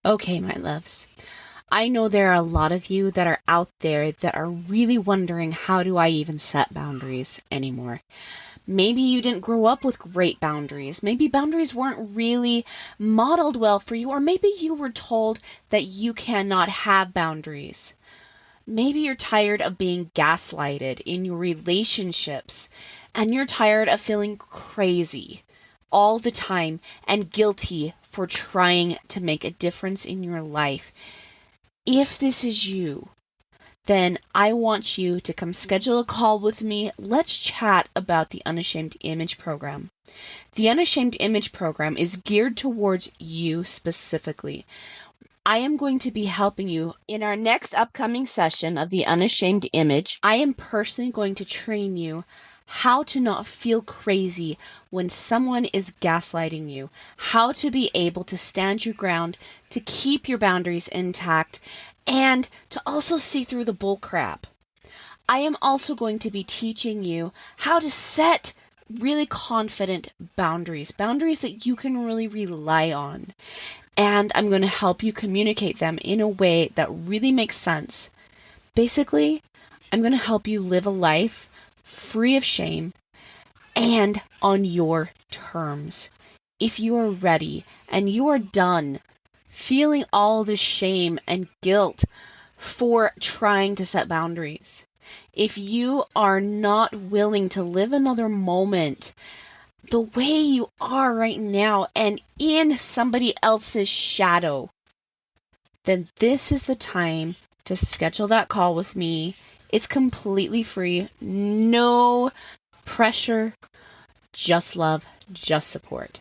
Okay, my loves. I know there are a lot of you that are out there that are really wondering, how do I even set boundaries anymore? Maybe you didn't grow up with great boundaries. Maybe boundaries weren't really modeled well for you, or maybe you were told that you cannot have boundaries. Maybe you're tired of being gaslighted in your relationships, and you're tired of feeling crazy all the time and guilty for trying to make a difference in your life. If this is you, then I want you to come schedule a call with me. Let's chat about the Unashamed Image Program. The Unashamed Image Program is geared towards you specifically. I am going to be helping you in our next upcoming session of the Unashamed Image. I am personally going to train you how to not feel crazy when someone is gaslighting you, how to be able to stand your ground, to keep your boundaries intact, and to also see through the bull crap. I am also going to be teaching you how to set really confident boundaries that you can really rely on. And I'm going to help you communicate them in a way that really makes sense. Basically, I'm going to help you live a life free of shame and on your terms. If you are ready and you are done feeling all the shame and guilt for trying to set boundaries, if you are not willing to live another moment the way you are right now and in somebody else's shadow, then this is the time to schedule that call with me. It's completely free, no pressure, just love, just support.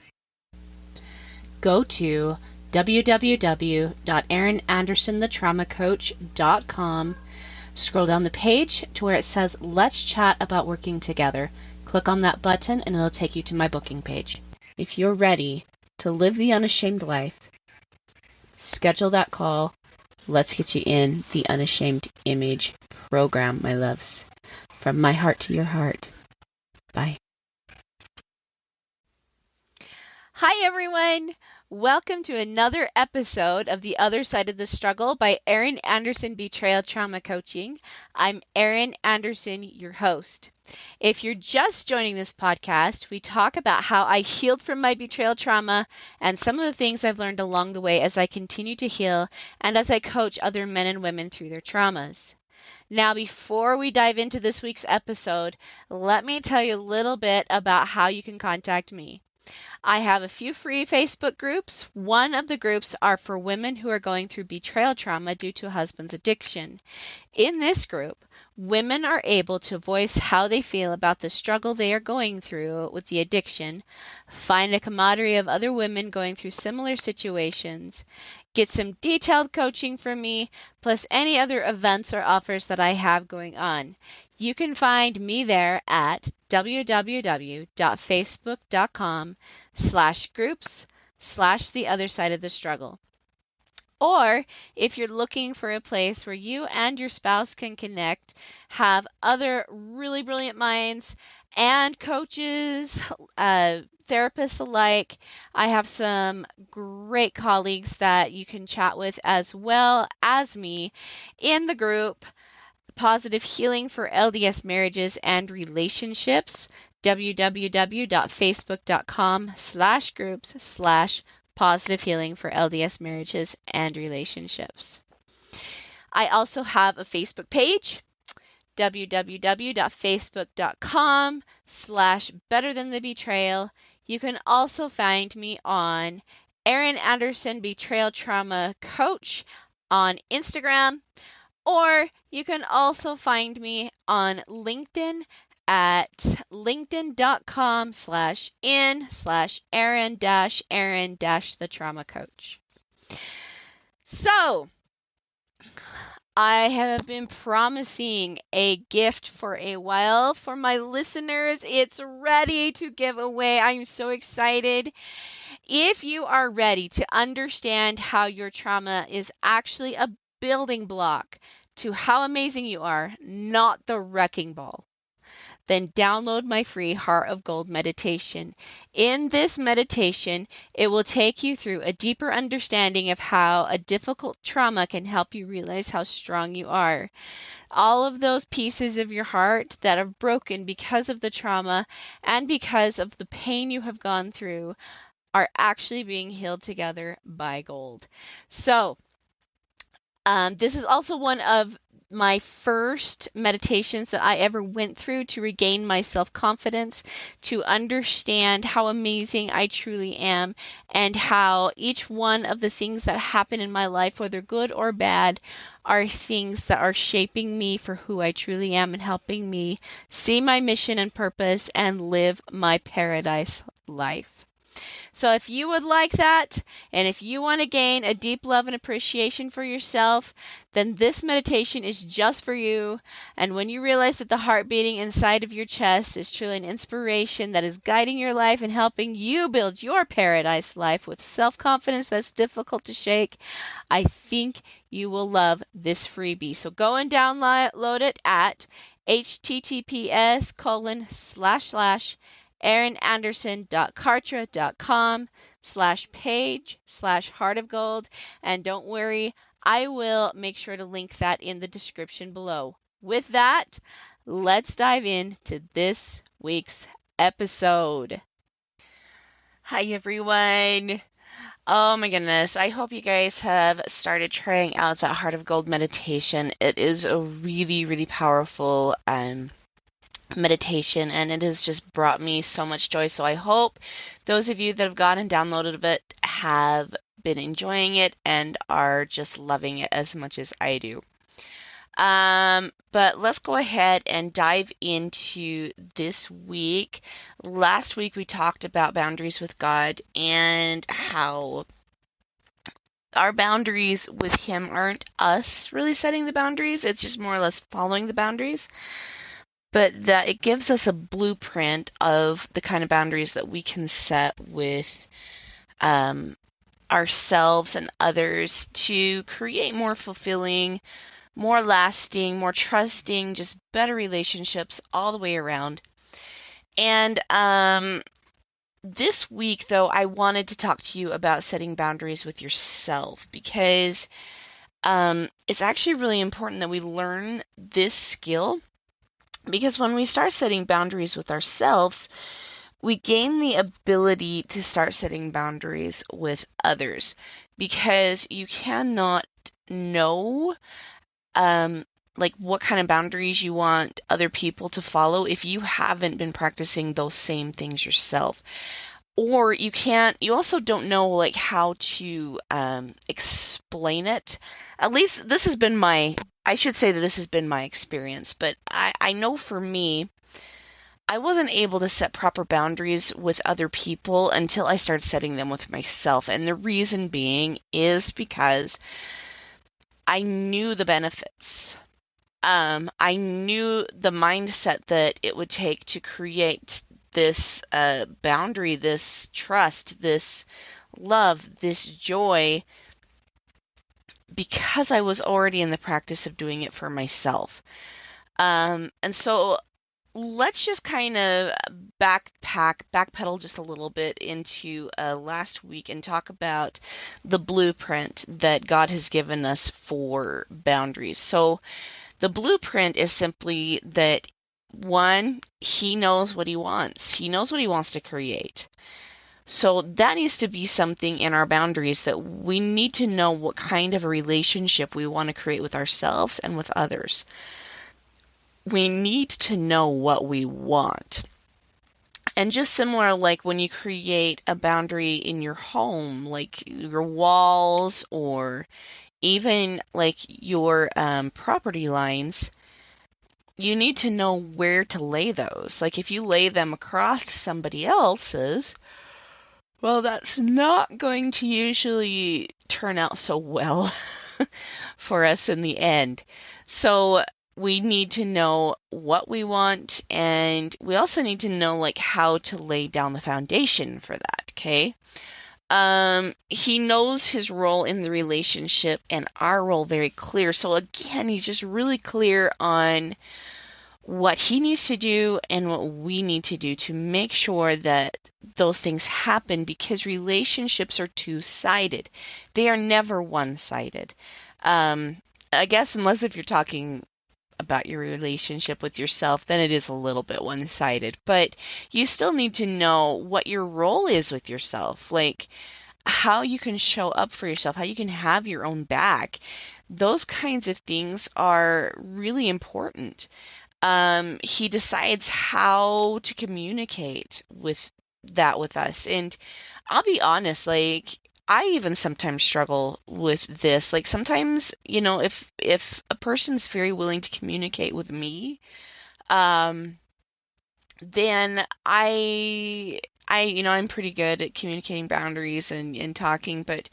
Go to www.erinandersonthetraumacoach.com. Scroll down the page to where it says, Let's Chat About Working Together. Click on that button and it'll take you to my booking page. If you're ready to live the unashamed life, schedule that call. Let's get you in the Unashamed Image Program, my loves. From my heart to your heart. Bye. Hi, everyone. Welcome to another episode of The Other Side of the Struggle by Erin Anderson Betrayal Trauma Coaching. I'm Erin Anderson, your host. If you're just joining this podcast, we talk about how I healed from my betrayal trauma and some of the things I've learned along the way as I continue to heal and as I coach other men and women through their traumas. Now, before we dive into this week's episode, let me tell you a little bit about how you can contact me. I have a few free Facebook groups. One of the groups are for women who are going through betrayal trauma due to a husband's addiction. In this group, women are able to voice how they feel about the struggle they are going through with the addiction, find a camaraderie of other women going through similar situations, get some detailed coaching from me, plus any other events or offers that I have going on. You can find me there at www.facebook.com/groups/the other side of the struggle. Or if you're looking for a place where you and your spouse can connect, have other really brilliant minds and coaches, therapists alike, I have some great colleagues that you can chat with as well as me in the group Positive Healing for LDS Marriages and Relationships, www.facebook.com/groups/Positive Healing for LDS Marriages and Relationships. I also have a Facebook page, www.facebook.com/BetterThanTheBetrayal. You can also find me on Erin Anderson Betrayal Trauma Coach on Instagram, or you can also find me on LinkedIn at linkedin.com/in/Erin-the Trauma Coach. So, I have been promising a gift for a while for my listeners. It's ready to give away. I'm so excited. If you are ready to understand how your trauma is actually a building block to how amazing you are, not the wrecking ball, then download my free Heart of Gold meditation. In this meditation, it will take you through a deeper understanding of how a difficult trauma can help you realize how strong you are. All of those pieces of your heart that are broken because of the trauma and because of the pain you have gone through are actually being healed together by gold. So, this is also one of my first meditations that I ever went through to regain my self-confidence, to understand how amazing I truly am, and how each one of the things that happen in my life, whether good or bad, are things that are shaping me for who I truly am and helping me see my mission and purpose and live my paradise life. So if you would like that, and if you want to gain a deep love and appreciation for yourself, then this meditation is just for you. And when you realize that the heart beating inside of your chest is truly an inspiration that is guiding your life and helping you build your paradise life with self-confidence that's difficult to shake, I think you will love this freebie. So go and download it at https://erinanderson.kartra.com/page/heart of gold. And don't worry, I will make sure to link that in the description below. With that, let's dive into this week's episode. Hi everyone. Oh my goodness, I hope you guys have started trying out that Heart of Gold meditation. It is a really, really powerful meditation, and it has just brought me so much joy. So I hope those of you that have gone and downloaded it have been enjoying it and are just loving it as much as I do. But let's go ahead and dive into this week. Last week we talked about boundaries with God and how our boundaries with Him aren't us really setting the boundaries. It's just more or less following the boundaries. But that it gives us a blueprint of the kind of boundaries that we can set with ourselves and others to create more fulfilling, more lasting, more trusting, just better relationships all the way around. And this week, though, I wanted to talk to you about setting boundaries with yourself, because it's actually really important that we learn this skill, because when we start setting boundaries with ourselves, we gain the ability to start setting boundaries with others, because you cannot know like what kind of boundaries you want other people to follow if you haven't been practicing those same things yourself. Or you also don't know like how to explain it. At least this has been I should say that this has been my experience, but I know for me, I wasn't able to set proper boundaries with other people until I started setting them with myself. And the reason being is because I knew the benefits. I knew the mindset that it would take to create this boundary, this trust, this love, this joy, because I was already in the practice of doing it for myself. And so let's just kind of backpedal just a little bit into last week and talk about the blueprint that God has given us for boundaries. So the blueprint is simply that, one, He knows what He wants. He knows what He wants to create. So that needs to be something in our boundaries, that we need to know what kind of a relationship we want to create with ourselves and with others. We need to know what we want. And just similar, like when you create a boundary in your home, like your walls or even like your property lines, you need to know where to lay those. Like if you lay them across somebody else's, well, that's not going to usually turn out so well for us in the end. So we need to know what we want, and we also need to know like how to lay down the foundation for that, okay? He knows His role in the relationship and our role very clear. So again, He's just really clear on what he needs to do and what we need to do to make sure that those things happen, because relationships are two-sided. They are never one-sided. I guess unless if you're talking about your relationship with yourself, then it is a little bit one-sided. But you still need to know what your role is with yourself, like how you can show up for yourself, how you can have your own back. Those kinds of things are really important. He decides how to communicate with us. And I'll be honest, like, I even sometimes struggle with this. Like, sometimes, if a person's very willing to communicate with me, then I'm pretty good at communicating boundaries and talking, but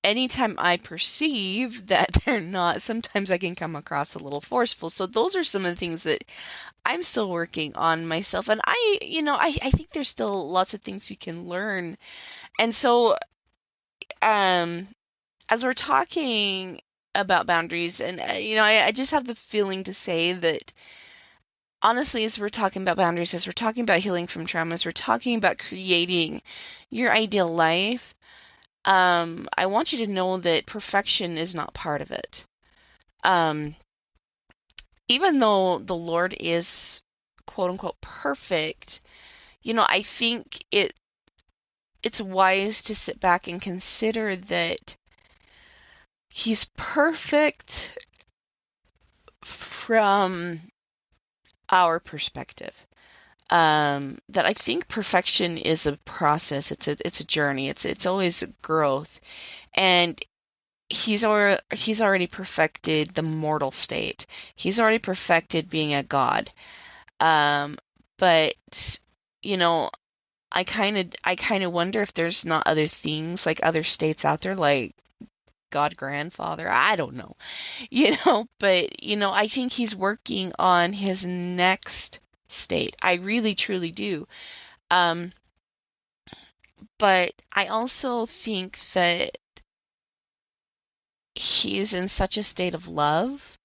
anytime I perceive that they're not, sometimes I can come across a little forceful. So those are some of the things that I'm still working on myself. And I think there's still lots of things you can learn. And so, as we're talking about boundaries, and, I just have the feeling to say that, honestly, as we're talking about boundaries, as we're talking about healing from trauma, as we're talking about creating your ideal life, I want you to know that perfection is not part of it. Even though the Lord is quote unquote perfect, I think it's wise to sit back and consider that He's perfect from our perspective. That I think perfection is a process. It's a journey. It's always growth, and he's already perfected the mortal state. He's already perfected being a god. But I kind of wonder if there's not other things, like other states out there, like God grandfather. I don't know, But I think he's working on his next state. I really truly do. But I also think that he's in such a state of love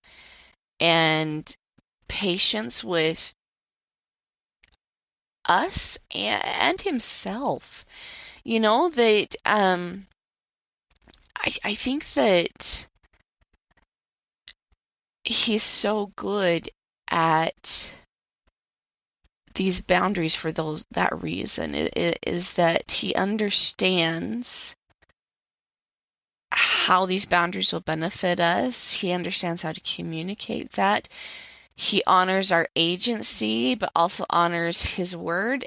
and patience with us and himself. That I think that he's so good at these boundaries for that reason. It is that he understands how these boundaries will benefit us. He understands how to communicate that. He honors our agency, but also honors his word.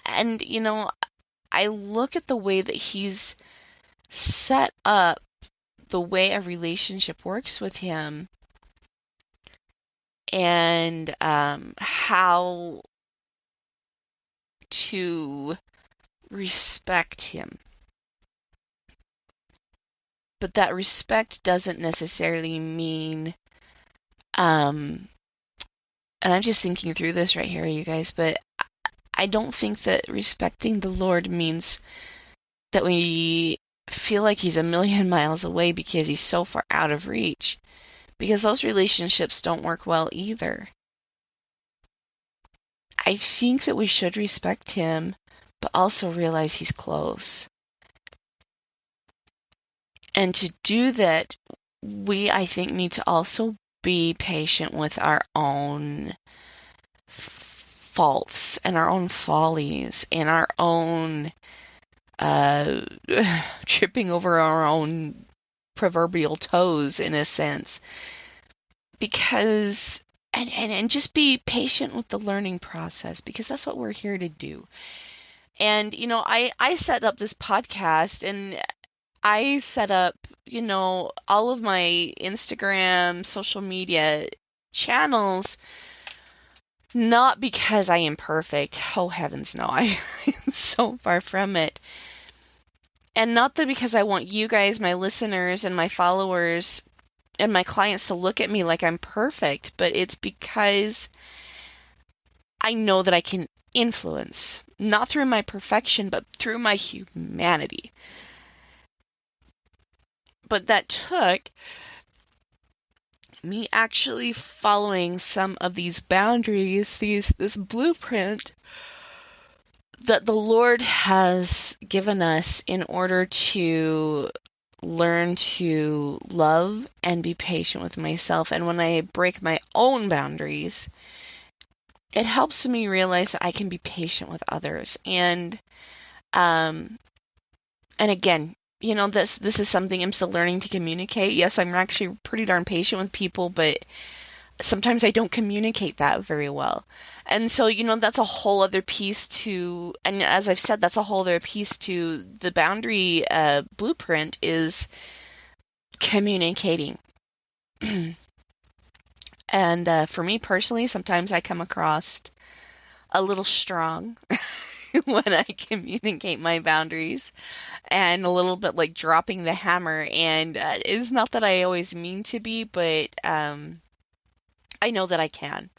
And, I look at the way that he's set up the way a relationship works with him, and how to respect him. But that respect doesn't necessarily mean, and I'm just thinking through this right here, you guys, but I don't think that respecting the Lord means that we feel like he's a million miles away because he's so far out of reach, because those relationships don't work well either. I think that we should respect him, but also realize he's close. And to do that, I think, need to also be patient with our own faults and our own follies and our own tripping over our own proverbial toes, in a sense. Because, and just be patient with the learning process, because that's what we're here to do. And, I set up this podcast, and I set up, all of my Instagram, social media channels, not because I am perfect. Oh, heavens no, I am so far from it. And not that because I want you guys, my listeners and my followers and my clients, to look at me like I'm perfect, but it's because I know that I can influence, not through my perfection, but through my humanity. But that took me actually following some of these boundaries, this blueprint that the Lord has given us in order to learn to love and be patient with myself. And when I break my own boundaries, it helps me realize that I can be patient with others. And again, this is something I'm still learning to communicate. Yes, I'm actually pretty darn patient with people, but sometimes I don't communicate that very well. And so, that's a whole other piece to, and as I've said, that's a whole other piece to the boundary blueprint is communicating. And for me personally, sometimes I come across a little strong when I communicate my boundaries, and a little bit like dropping the hammer. And it's not that I always mean to be, but I know that I can.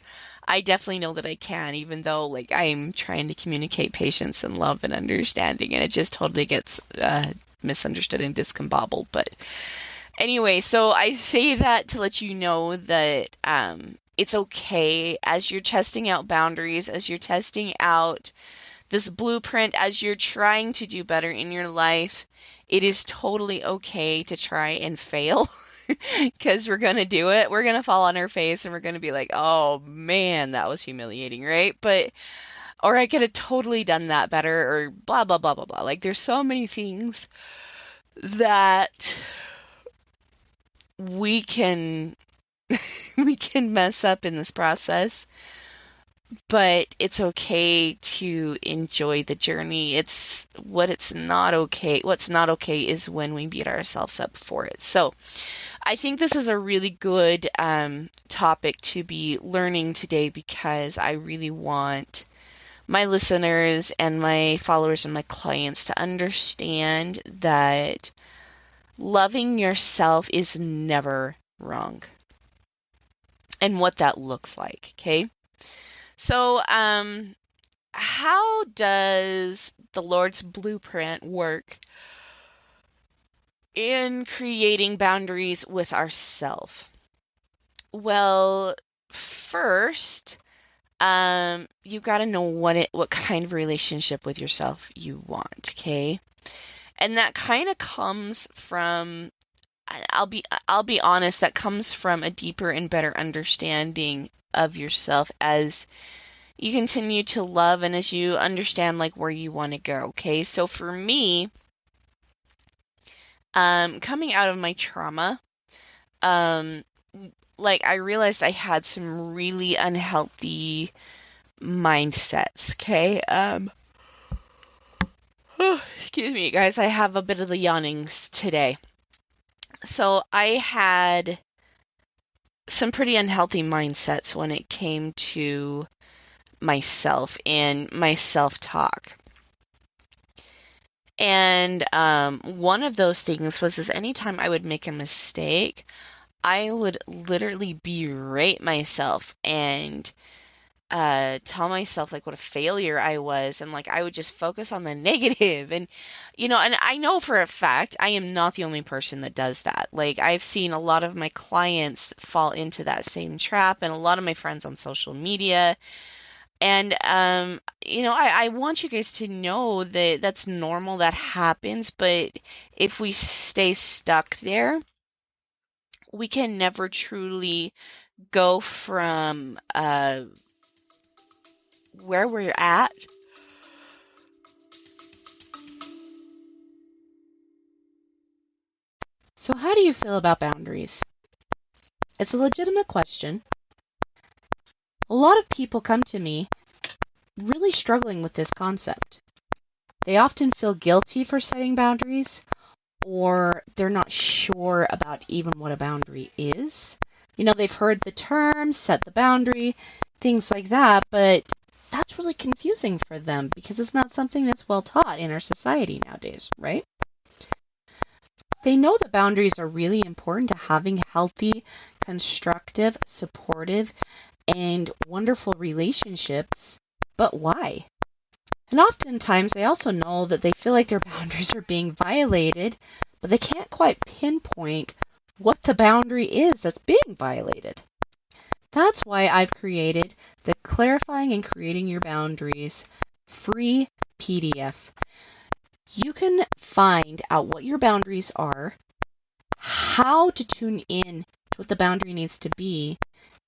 I definitely know that I can, even though like I'm trying to communicate patience and love and understanding, and it just totally gets misunderstood and discombobbled. But anyway, so I say that to let you know that it's okay as you're testing out boundaries, as you're testing out this blueprint, as you're trying to do better in your life. It is totally okay to try and fail. Because we're going to do it. We're going to fall on our face and we're going to be like, oh man, that was humiliating, right? Or I could have totally done that better, or blah, blah, blah, blah, blah. Like, there's so many things that we can mess up in this process, but it's okay to enjoy the journey. What's not okay is when we beat ourselves up for it. So I think this is a really good topic to be learning today, because I really want my listeners and my followers and my clients to understand that loving yourself is never wrong, and what that looks like, okay? So, how does the Lord's blueprint work in creating boundaries with ourselves? Well, first, you got to know what kind of relationship with yourself you want, okay? And that kind of comes from, I'll be honest, that comes from a deeper and better understanding of yourself as you continue to love and as you understand like where you want to go, okay? So for me, coming out of my trauma, like I realized I had some really unhealthy mindsets, okay? Excuse me, guys, I have a bit of the yawnings today. So I had some pretty unhealthy mindsets when it came to myself and my self-talk. And one of those things was anytime I would make a mistake, I would literally berate myself and tell myself like what a failure I was, and like I would just focus on the negative. And and I know for a fact I am not the only person that does that. Like I've seen a lot of my clients fall into that same trap, and a lot of my friends on social media. And I want you guys to know that that's normal, that happens, but if we stay stuck there, we can never truly go from where we're at So how do you feel about boundaries? It's a legitimate question. A lot of people come to me really struggling with this concept. They often feel guilty for setting boundaries, or they're not sure about even what a boundary is. They've heard the term, set the boundary, things like that, but that's really confusing for them because it's not something that's well taught in our society nowadays, right? They know that boundaries are really important to having healthy, constructive, supportive, and wonderful relationships, but why? And oftentimes they also know that they feel like their boundaries are being violated, but they can't quite pinpoint what the boundary is that's being violated. That's why I've created the Clarifying and Creating Your Boundaries free PDF. You can find out what your boundaries are, how to tune in to what the boundary needs to be,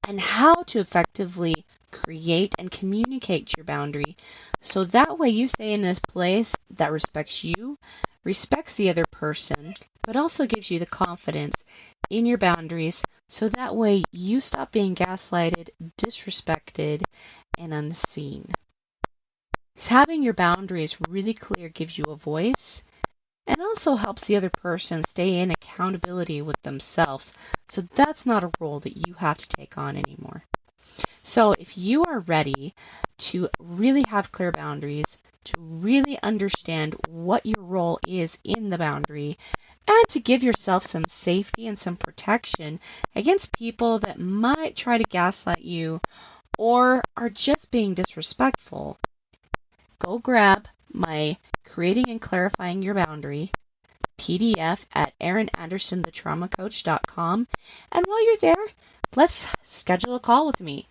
and how to effectively create and communicate your boundary so that way you stay in this place that respects you, respects the other person, but also gives you the confidence in your boundaries so that way you stop being gaslighted, disrespected, and unseen. Having your boundaries really clear gives you a voice and also helps the other person stay in accountability with themselves. So that's not a role that you have to take on anymore. So if you are ready to really have clear boundaries, to really understand what your role is in the boundary, and to give yourself some safety and some protection against people that might try to gaslight you or are just being disrespectful, go grab my Creating and Clarifying Your Boundary PDF at erinandersonthetraumacoach.com. And while you're there, let's schedule a call with me.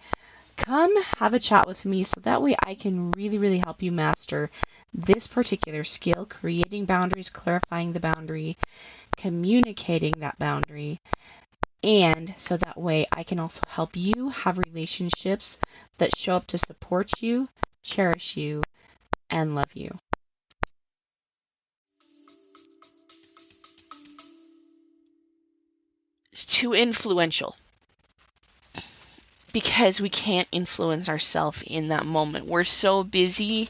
Come have a chat with me so that way I can really, really help you master this particular skill, creating boundaries, clarifying the boundary, communicating that boundary, and so that way I can also help you have relationships that show up to support you, cherish you, and love you. Too influential. Because we can't influence ourselves in that moment. We're so busy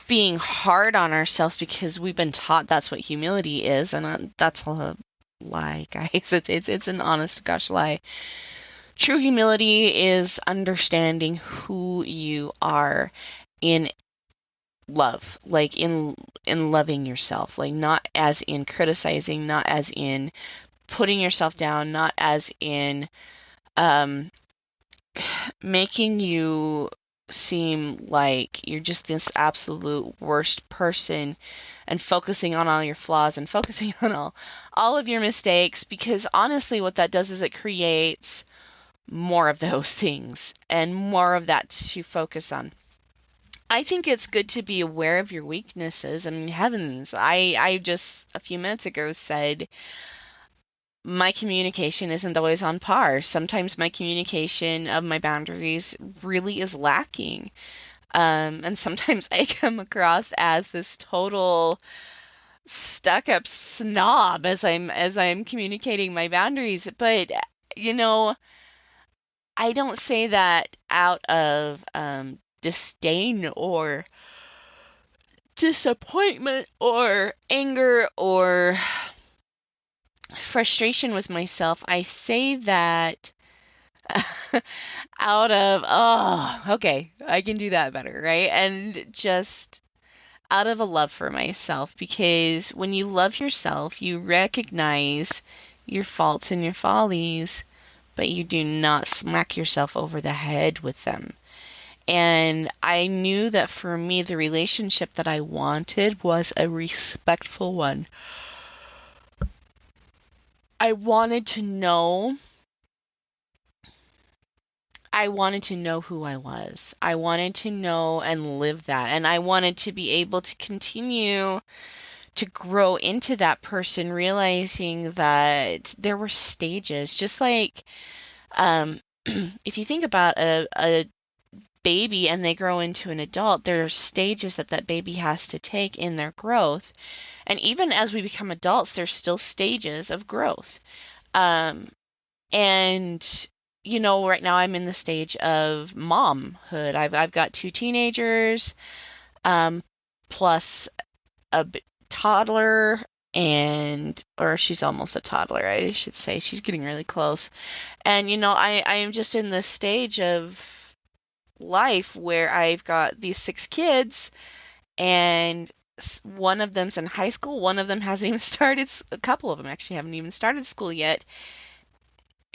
being hard on ourselves because we've been taught that's what humility is, and that's a lie, guys. It's an honest to gosh lie. True humility is understanding who you are in love, like in loving yourself, like not as in criticizing, not as in putting yourself down, not as in making you seem like you're just this absolute worst person and focusing on all your flaws and focusing on all of your mistakes, because honestly what that does is it creates more of those things and more of that to focus on. I think it's good to be aware of your weaknesses. I mean, heavens, I just a few minutes ago said my communication isn't always on par. Sometimes my communication of my boundaries really is lacking. And sometimes I come across as this total stuck-up snob as I'm communicating my boundaries. But, I don't say that out of disdain or disappointment or anger or frustration with myself. I say that out of, okay, I can do that better, right? And just out of a love for myself, because when you love yourself, you recognize your faults and your follies, but you do not smack yourself over the head with them. And I knew that for me, the relationship that I wanted was a respectful one. I wanted to know who I was. I wanted to know and live that. And I wanted to be able to continue to grow into that person, realizing that there were stages. Just like if you think about a baby and they grow into an adult, there are stages that baby has to take in their growth. And even as we become adults, there's still stages of growth. And, right now I'm in the stage of momhood. I've got 2 teenagers, plus a toddler, or she's almost a toddler, I should say. She's getting really close. And, I am just in this stage of life where I've got these 6 kids, and one of them's in high school, one of them hasn't even started, a couple of them actually haven't even started school yet,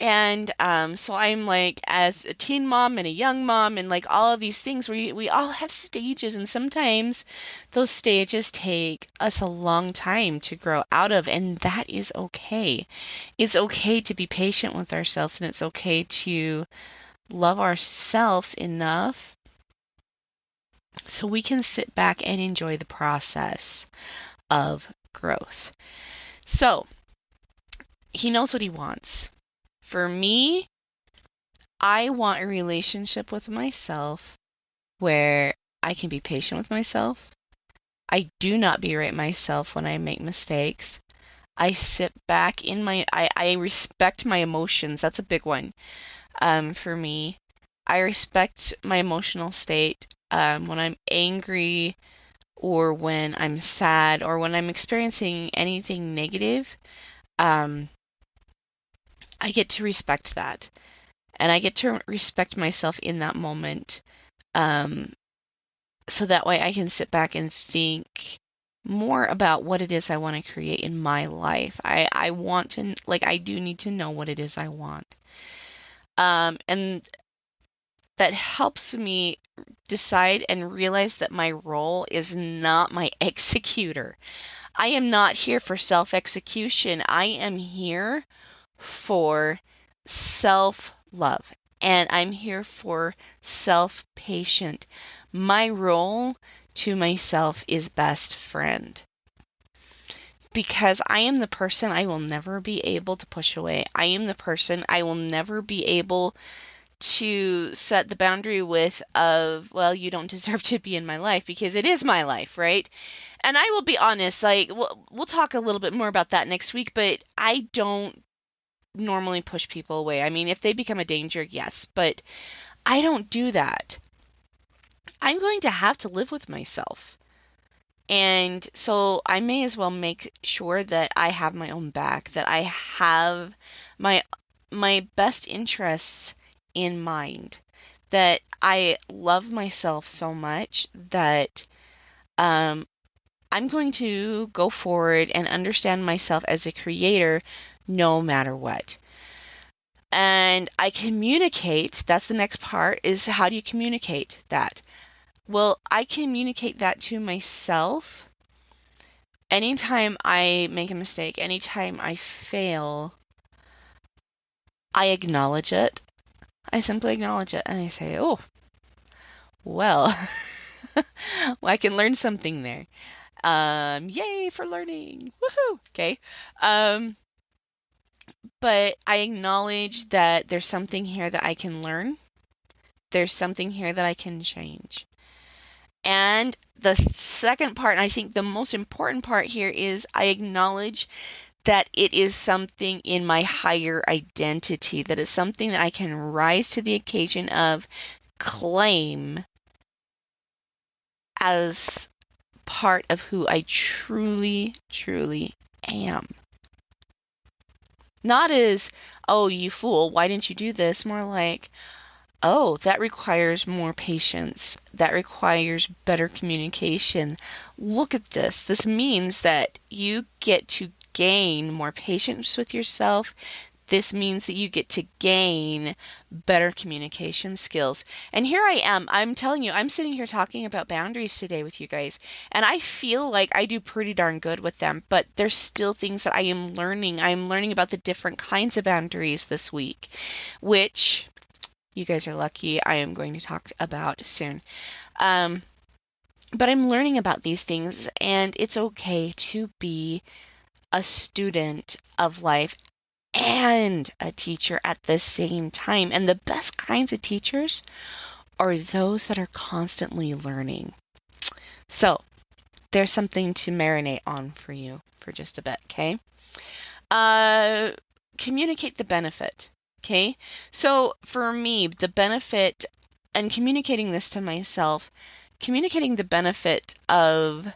And so I'm like, as a teen mom and a young mom, and like all of these things, we all have stages, and sometimes those stages take us a long time to grow out of, and that is okay. It's okay to be patient with ourselves, and it's okay to love ourselves enough so we can sit back and enjoy the process of growth. So he knows what he wants. For me, I want a relationship with myself where I can be patient with myself. I do not berate myself when I make mistakes. I sit back in I respect my emotions. That's a big one for me. I respect my emotional state when I'm angry or when I'm sad or when I'm experiencing anything negative. Um, I get to respect that. And I get to respect myself in that moment. Um, so that way I can sit back and think more about what it is I want to create in my life. I want to, like, I do need to know what it is I want. And that helps me decide and realize that my role is not my executor. I am not here for self-execution. I am here for self-love, and I'm here for self-patient. My role to myself is best friend, because I am the person I will never be able to push away. I am the person I will never be able to set the boundary with of, well, you don't deserve to be in my life, because it is my life, right? And I will be honest, like, we'll talk a little bit more about that next week, but I don't normally push people away. I mean, if they become a danger, yes, but I don't do that. I'm going to have to live with myself. And so I may as well make sure that I have my own back, that I have my best interests in mind, that I love myself so much that I'm going to go forward and understand myself as a creator no matter what. And I communicate, that's the next part, is how do you communicate that? Well, I communicate that to myself anytime I make a mistake, anytime I fail. I acknowledge it. I simply acknowledge it and I say, oh, well, I can learn something there. Yay for learning. Woohoo. Okay. But I acknowledge that there's something here that I can learn. There's something here that I can change. And the second part, and I think the most important part here, is I acknowledge that it is something in my higher identity, that it's something that I can rise to the occasion of, claim as part of who I truly, truly am. Not as, oh, you fool, why didn't you do this? More like, oh, that requires more patience. That requires better communication. Look at this. This means that you get to gain more patience with yourself. This means that you get to gain better communication skills. And here I am. I'm telling you, I'm sitting here talking about boundaries today with you guys. And I feel like I do pretty darn good with them. But there's still things that I am learning. I'm learning about the different kinds of boundaries this week, which you guys are lucky I am going to talk about soon. But I'm learning about these things, and it's okay to be a student of life and a teacher at the same time. And the best kinds of teachers are those that are constantly learning. So there's something to marinate on for you for just a bit, okay? Communicate the benefit, okay? So for me, the benefit, and communicating this to myself, communicating the benefit of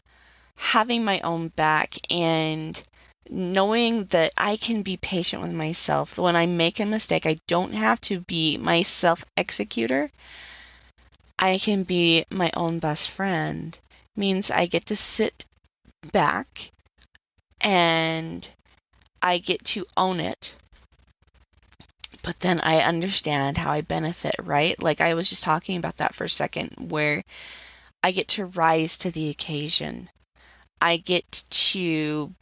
having my own back and knowing that I can be patient with myself. When I make a mistake, I don't have to be my self-executor. I can be my own best friend. Means I get to sit back and I get to own it. But then I understand how I benefit, right? Like I was just talking about that for a second, where I get to rise to the occasion. I get to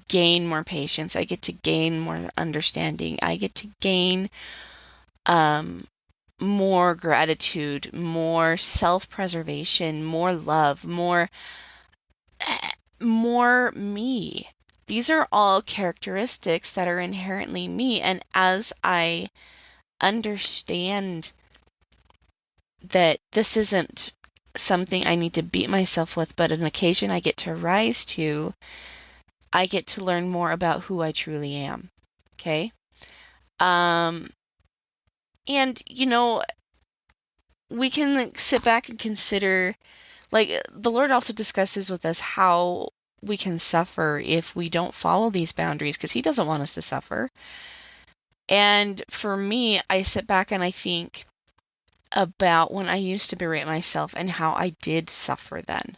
gain more patience. I get to gain more understanding. I get to gain more gratitude, more self-preservation, more love, more me. These are all characteristics that are inherently me. And as I understand that this isn't something I need to beat myself with, but an occasion I get to rise to, I get to learn more about who I truly am. Okay? And, we can sit back and consider, like, the Lord also discusses with us how we can suffer if we don't follow these boundaries, because He doesn't want us to suffer. And for me, I sit back and I think about when I used to berate myself and how I did suffer then.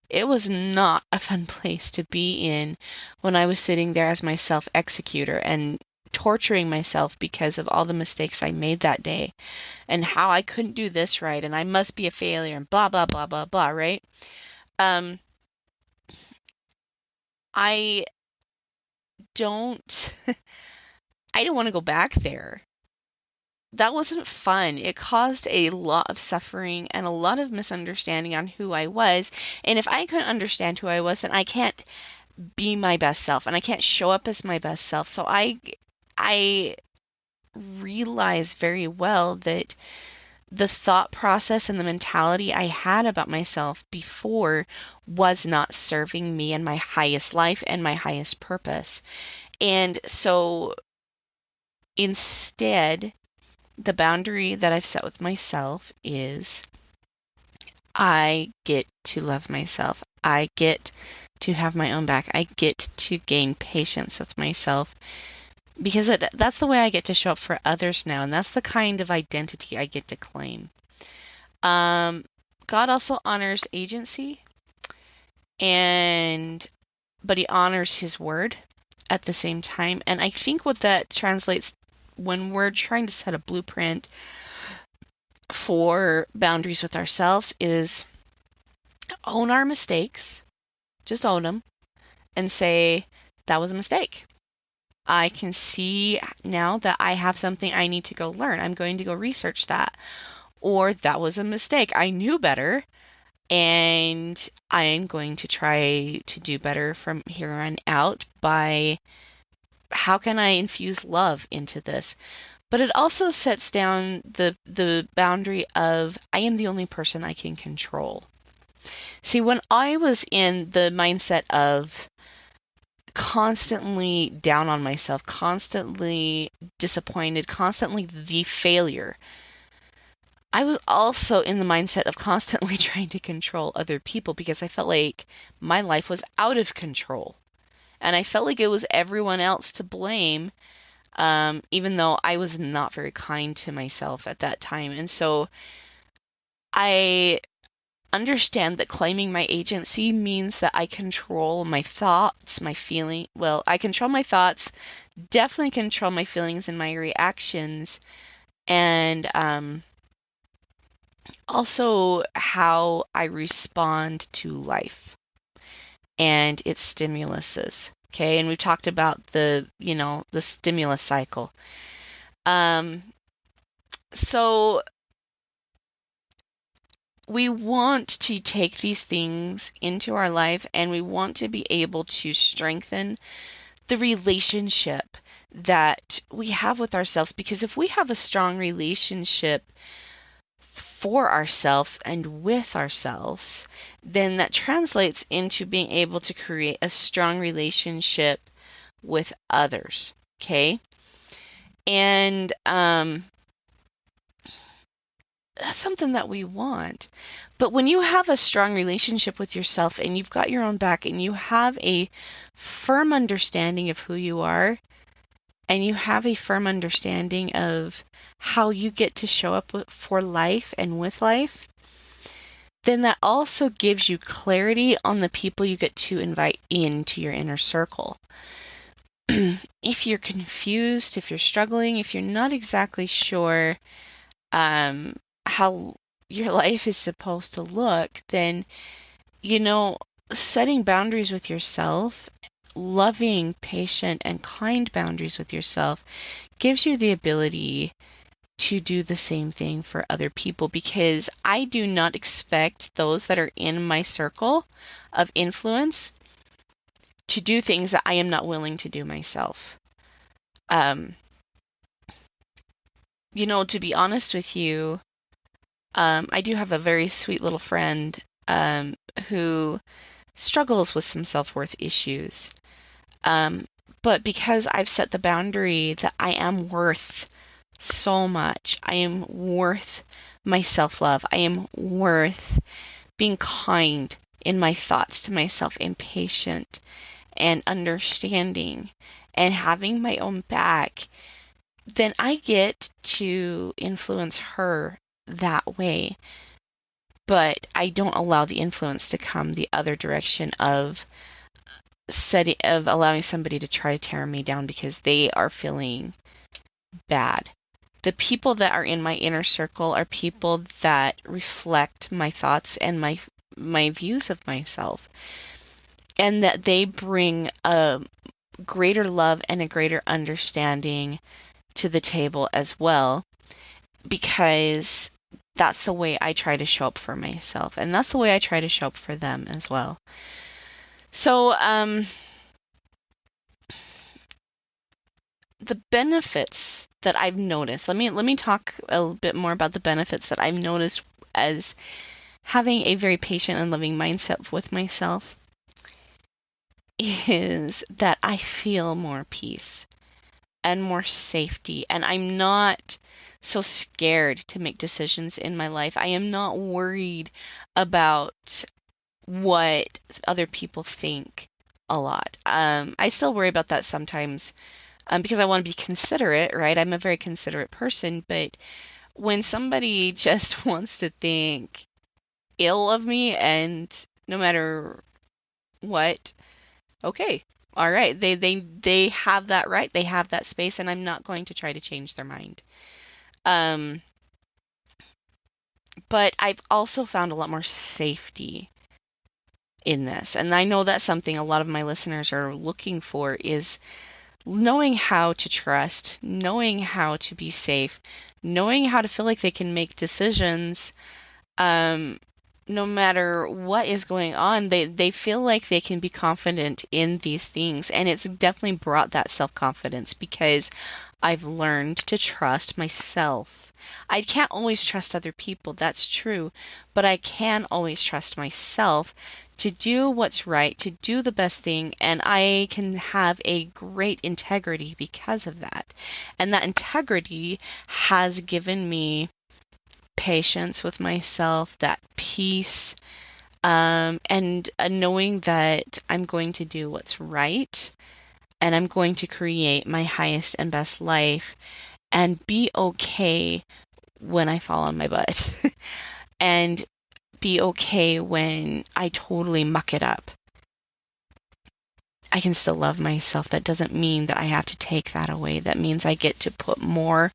It was not a fun place to be in when I was sitting there as my self-executor and torturing myself because of all the mistakes I made that day and how I couldn't do this right and I must be a failure and blah, blah, blah, blah, blah, right? I don't want to go back there. That wasn't fun. It caused a lot of suffering and a lot of misunderstanding on who I was. And if I couldn't understand who I was, then I can't be my best self and I can't show up as my best self. So I realize very well that the thought process and the mentality I had about myself before was not serving me and my highest life and my highest purpose. And so instead, the boundary that I've set with myself is I get to love myself. I get to have my own back. I get to gain patience with myself because that's the way I get to show up for others now. And that's the kind of identity I get to claim. God also honors agency, but He honors His word at the same time. And I think what that translates when we're trying to set a blueprint for boundaries with ourselves is own our mistakes, just own them, and say, that was a mistake. I can see now that I have something I need to go learn. I'm going to go research that. Or that was a mistake. I knew better, and I'm going to try to do better from here on out by how can I infuse love into this? But it also sets down the boundary of I am the only person I can control. See, when I was in the mindset of constantly down on myself, constantly disappointed, constantly the failure, I was also in the mindset of constantly trying to control other people because I felt like my life was out of control. And I felt like it was everyone else to blame, even though I was not very kind to myself at that time. And so I understand that claiming my agency means that I control my thoughts, my feeling. Well, I control my thoughts, definitely control my feelings and my reactions, and also how I respond to life and its stimuluses. Okay, and we've talked about the stimulus cycle. So we want to take these things into our life and we want to be able to strengthen the relationship that we have with ourselves, because if we have a strong relationship for ourselves and with ourselves, then that translates into being able to create a strong relationship with others. Okay? And that's something that we want. But when you have a strong relationship with yourself and you've got your own back and you have a firm understanding of who you are and you have a firm understanding of how you get to show up for life and with life, then that also gives you clarity on the people you get to invite into your inner circle. if you're confused, if you're struggling, if you're not exactly sure how your life is supposed to look, then, setting boundaries with yourself, loving, patient, and kind boundaries with yourself gives you the ability to do the same thing for other people, because I do not expect those that are in my circle of influence to do things that I am not willing to do myself. To be honest with you, I do have a very sweet little friend who struggles with some self-worth issues. But because I've set the boundary that I am worth so much, I am worth my self-love, I am worth being kind in my thoughts to myself, and patient and understanding and having my own back, then I get to influence her that way. But I don't allow the influence to come the other direction of allowing somebody to try to tear me down because they are feeling bad. The people that are in my inner circle are people that reflect my thoughts and my views of myself, and that they bring a greater love and a greater understanding to the table as well, because that's the way I try to show up for myself, and that's the way I try to show up for them as well. So, the benefits that I've noticed, let me talk a little bit more about the benefits that I've noticed as having a very patient and loving mindset with myself, is that I feel more peace and more safety, and I'm not so scared to make decisions in my life. I am not worried about what other people think a lot. I still worry about that sometimes because I want to be considerate, right? I'm a very considerate person, but when somebody just wants to think ill of me, and no matter what, okay, all right, they have that right, they have that space, and I'm not going to try to change their mind. But I've also found a lot more safety in this, and I know that's something a lot of my listeners are looking for, is knowing how to trust, knowing how to be safe, knowing how to feel like they can make decisions no matter what is going on. They feel like they can be confident in these things, and it's definitely brought that self-confidence because I've learned to trust myself. I can't always trust other people, that's true, but I can always trust myself to do what's right, to do the best thing, and I can have a great integrity because of that. And that integrity has given me patience with myself, that peace, and knowing that I'm going to do what's right, and I'm going to create my highest and best life, and be okay when I fall on my butt, and be okay when I totally muck it up. I can still love myself. That doesn't mean that I have to take that away. That means I get to put more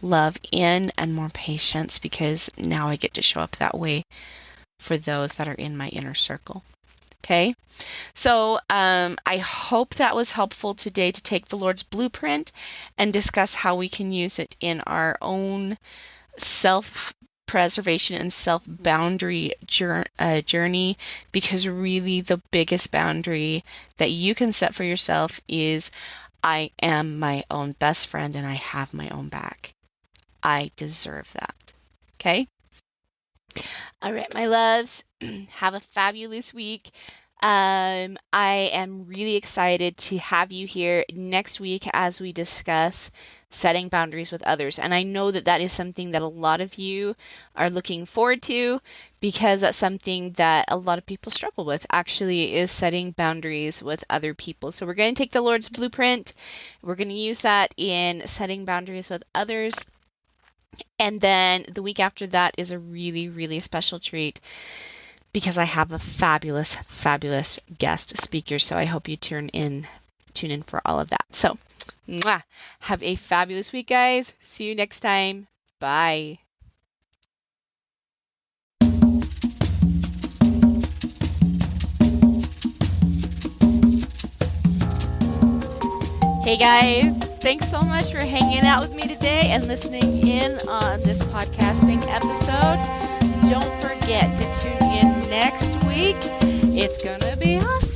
love in and more patience, because now I get to show up that way for those that are in my inner circle. Okay, so I hope that was helpful today to take the Lord's blueprint and discuss how we can use it in our own self-preservation and self-boundary journey, because really the biggest boundary that you can set for yourself is, I am my own best friend and I have my own back. I deserve that. Okay? All right, my loves, have a fabulous week. I am really excited to have you here next week as we discuss setting boundaries with others. And I know that that is something that a lot of you are looking forward to, because that's something that a lot of people struggle with, actually, is setting boundaries with other people. So we're going to take the Lord's blueprint. We're going to use that in setting boundaries with others. And then the week after that is a really, really special treat, because I have a fabulous, fabulous guest speaker. So I hope you tune in tune in for all of that. So, mwah, have a fabulous week, guys. See you next time. Bye. Hey guys, thanks so much for hanging out with me today and listening in on this podcasting episode. Don't forget to tune in next week. It's gonna be awesome.